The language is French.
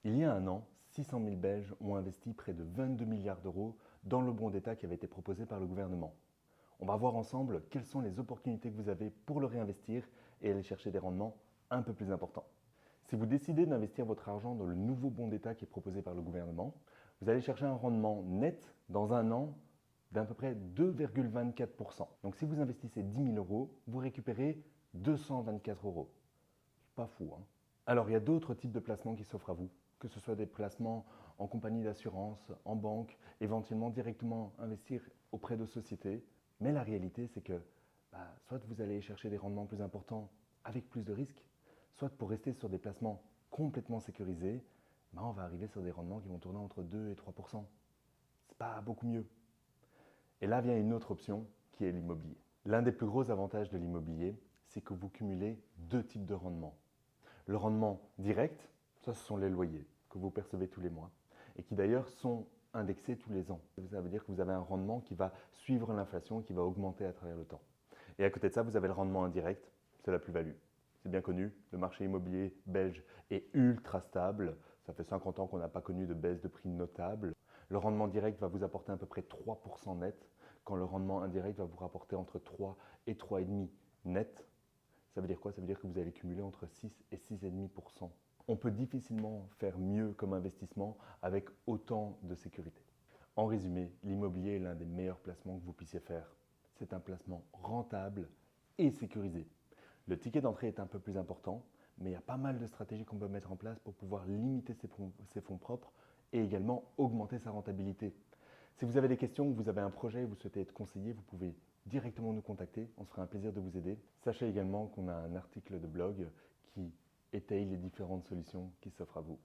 Il y a un an, 600 000 Belges ont investi près de 22 milliards d'euros dans le bon d'État qui avait été proposé par le gouvernement. On va voir ensemble quelles sont les opportunités que vous avez pour le réinvestir et aller chercher des rendements un peu plus importants. Si vous décidez d'investir votre argent dans le nouveau bon d'État qui est proposé par le gouvernement, vous allez chercher un rendement net dans un an d'à peu près 2,24%. Donc si vous investissez 10 000 euros, vous récupérez 224 euros. C'est pas fou, hein? Alors il y a d'autres types de placements qui s'offrent à vous, que ce soit des placements en compagnie d'assurance, en banque, éventuellement directement investir auprès de sociétés. Mais la réalité, c'est que soit vous allez chercher des rendements plus importants avec plus de risques, soit pour rester sur des placements complètement sécurisés, on va arriver sur des rendements qui vont tourner entre 2 et 3%. C'est pas beaucoup mieux. Et là vient une autre option qui est l'immobilier. L'un des plus gros avantages de l'immobilier, c'est que vous cumulez deux types de rendements. Le rendement direct, ça ce sont les loyers que vous percevez tous les mois et qui d'ailleurs sont indexés tous les ans. Ça veut dire que vous avez un rendement qui va suivre l'inflation, qui va augmenter à travers le temps. Et à côté de ça, vous avez le rendement indirect, c'est la plus-value. C'est bien connu, le marché immobilier belge est ultra stable. Ça fait 50 ans qu'on n'a pas connu de baisse de prix notable. Le rendement direct va vous apporter à peu près 3% net, quand le rendement indirect va vous rapporter entre 3 et 3,5% net. Ça veut dire quoi? Ça veut dire que vous allez cumuler entre 6 et 6,5%. On peut difficilement faire mieux comme investissement avec autant de sécurité. En résumé, l'immobilier est l'un des meilleurs placements que vous puissiez faire. C'est un placement rentable et sécurisé. Le ticket d'entrée est un peu plus important, mais il y a pas mal de stratégies qu'on peut mettre en place pour pouvoir limiter ses fonds propres et également augmenter sa rentabilité. Si vous avez des questions, vous avez un projet et vous souhaitez être conseillé, vous pouvez directement nous contacter, on se fera un plaisir de vous aider. Sachez également qu'on a un article de blog qui étaye les différentes solutions qui s'offrent à vous.